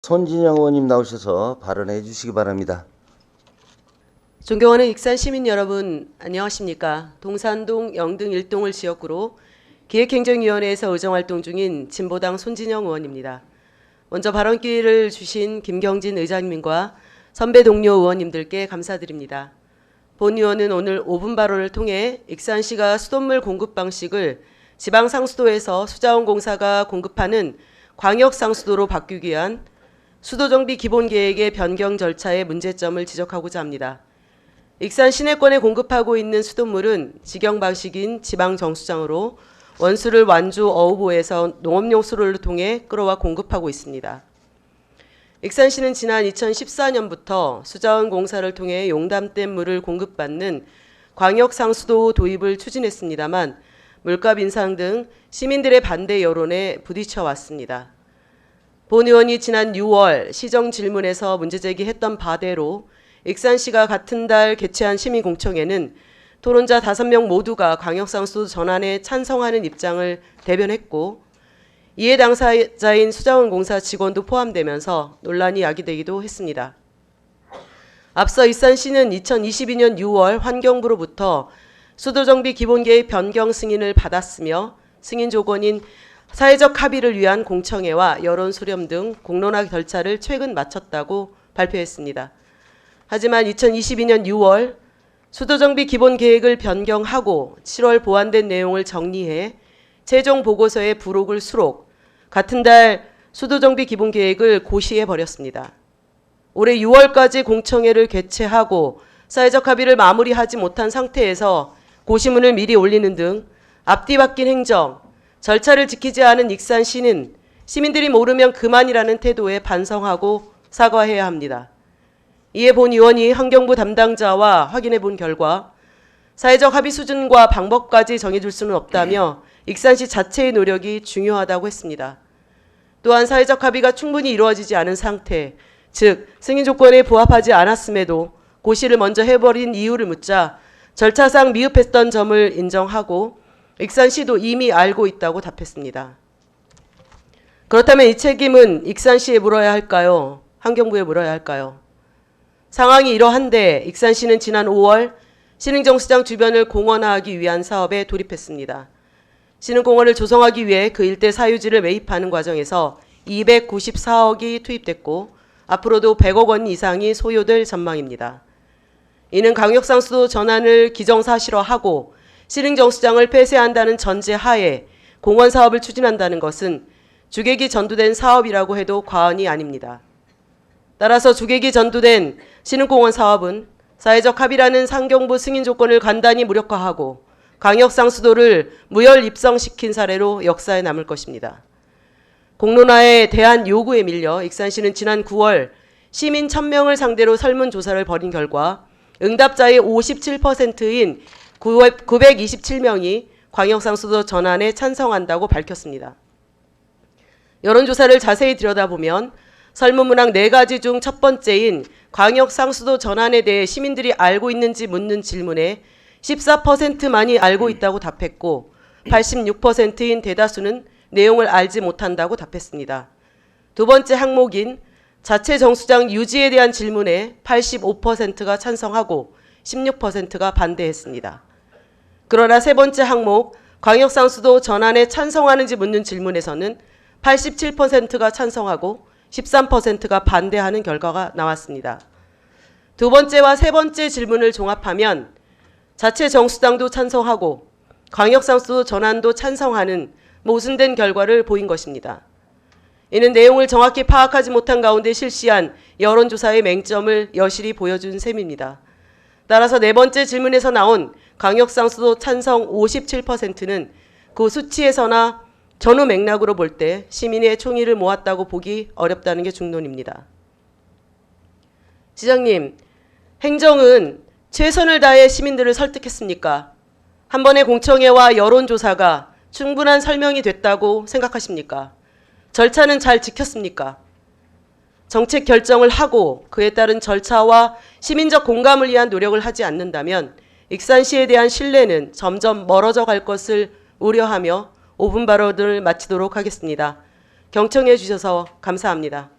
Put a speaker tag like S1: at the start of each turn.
S1: 손진영 의원님 나오셔서 발언해 주시기 바랍니다.
S2: 존경하는 익산 시민 여러분, 안녕하십니까. 동산동 영등 1동을 지역구로 기획행정위원회에서 의정활동 중인 진보당 손진영 의원입니다. 먼저 발언 기회를 주신 김경진 의장님과 선배 동료 의원님들께 감사드립니다. 본 의원은 오늘 5분 발언을 통해 익산시가 수돗물 공급 방식을 지방상수도에서 수자원공사가 공급하는 광역상수도로 바꾸기 위한 수도정비 기본계획의 변경 절차의 문제점을 지적하고자 합니다. 익산 시내권에 공급하고 있는 수돗물은 직영 방식인 지방정수장으로 원수를 완주 어우보에서 농업용 수로를 통해 끌어와 공급하고 있습니다. 익산시는 지난 2014년부터 수자원 공사를 통해 용담댐 물을 공급받는 광역상수도 도입을 추진했습니다만 물값 인상 등 시민들의 반대 여론에 부딪혀 왔습니다. 본 의원이 지난 6월 시정 질문에서 문제 제기했던 바대로 익산시가 같은 달 개최한 시민공청회는 토론자 5명 모두가 광역상수도 전환에 찬성하는 입장을 대변했고 이해 당사자인 수자원공사 직원도 포함되면서 논란이 야기되기도 했습니다. 앞서 익산시는 2022년 6월 환경부로부터 수도정비 기본계획 변경 승인을 받았으며 승인 조건인 사회적 합의를 위한 공청회와 여론 수렴 등 공론화 절차를 최근 마쳤다고 발표했습니다. 하지만 2022년 6월 수도정비 기본계획을 변경하고 7월 보완된 내용을 정리해 최종 보고서에 부록을 수록 같은 달 수도정비 기본계획을 고시해 버렸습니다. 올해 6월까지 공청회를 개최하고 사회적 합의를 마무리하지 못한 상태에서 고시문을 미리 올리는 등 앞뒤 바뀐 행정, 절차를 지키지 않은 익산시는 시민들이 모르면 그만이라는 태도에 반성하고 사과해야 합니다. 이에 본 의원이 환경부 담당자와 확인해 본 결과 사회적 합의 수준과 방법까지 정해줄 수는 없다며 익산시 자체의 노력이 중요하다고 했습니다. 또한 사회적 합의가 충분히 이루어지지 않은 상태, 즉 승인 조건에 부합하지 않았음에도 고시를 먼저 해버린 이유를 묻자 절차상 미흡했던 점을 인정하고 익산시도 이미 알고 있다고 답했습니다. 그렇다면 이 책임은 익산시에 물어야 할까요? 환경부에 물어야 할까요? 상황이 이러한데 익산시는 지난 5월 신흥정수장 주변을 공원화하기 위한 사업에 돌입했습니다. 신흥공원을 조성하기 위해 그 일대 사유지를 매입하는 과정에서 294억이 투입됐고 앞으로도 100억 원 이상이 소요될 전망입니다. 이는 광역상수도 전환을 기정사실화하고 신흥정수장을 폐쇄한다는 전제하에 공원 사업을 추진한다는 것은 주객이 전두된 사업이라고 해도 과언이 아닙니다. 따라서 주객이 전두된 신흥공원 사업은 사회적 합의라는 상경부 승인 조건을 간단히 무력화하고 광역상수도를 무혈 입성시킨 사례로 역사에 남을 것입니다. 공론화에 대한 요구에 밀려 익산시는 지난 9월 시민 1000명을 상대로 설문조사를 벌인 결과 응답자의 57%인 927명이 광역상수도 전환에 찬성한다고 밝혔습니다. 여론조사를 자세히 들여다보면 설문문항 4가지 중 첫 번째인 광역상수도 전환에 대해 시민들이 알고 있는지 묻는 질문에 14%만이 알고 있다고 답했고 86%인 대다수는 내용을 알지 못한다고 답했습니다. 두 번째 항목인 자체 정수장 유지에 대한 질문에 85%가 찬성하고 16%가 반대했습니다. 그러나 세 번째 항목 광역상수도 전환에 찬성하는지 묻는 질문에서는 87%가 찬성하고 13%가 반대하는 결과가 나왔습니다. 두 번째와 세 번째 질문을 종합하면 자체 정수장도 찬성하고 광역상수도 전환도 찬성하는 모순된 결과를 보인 것입니다. 이는 내용을 정확히 파악하지 못한 가운데 실시한 여론조사의 맹점을 여실히 보여준 셈입니다. 따라서 네 번째 질문에서 나온 광역상수도 찬성 57%는 그 수치에서나 전후 맥락으로 볼 때 시민의 총의를 모았다고 보기 어렵다는 게 중론입니다. 시장님, 행정은 최선을 다해 시민들을 설득했습니까? 한 번의 공청회와 여론조사가 충분한 설명이 됐다고 생각하십니까? 절차는 잘 지켰습니까? 정책 결정을 하고 그에 따른 절차와 시민적 공감을 위한 노력을 하지 않는다면 익산시에 대한 신뢰는 점점 멀어져 갈 것을 우려하며 5분 발언을 마치도록 하겠습니다. 경청해 주셔서 감사합니다.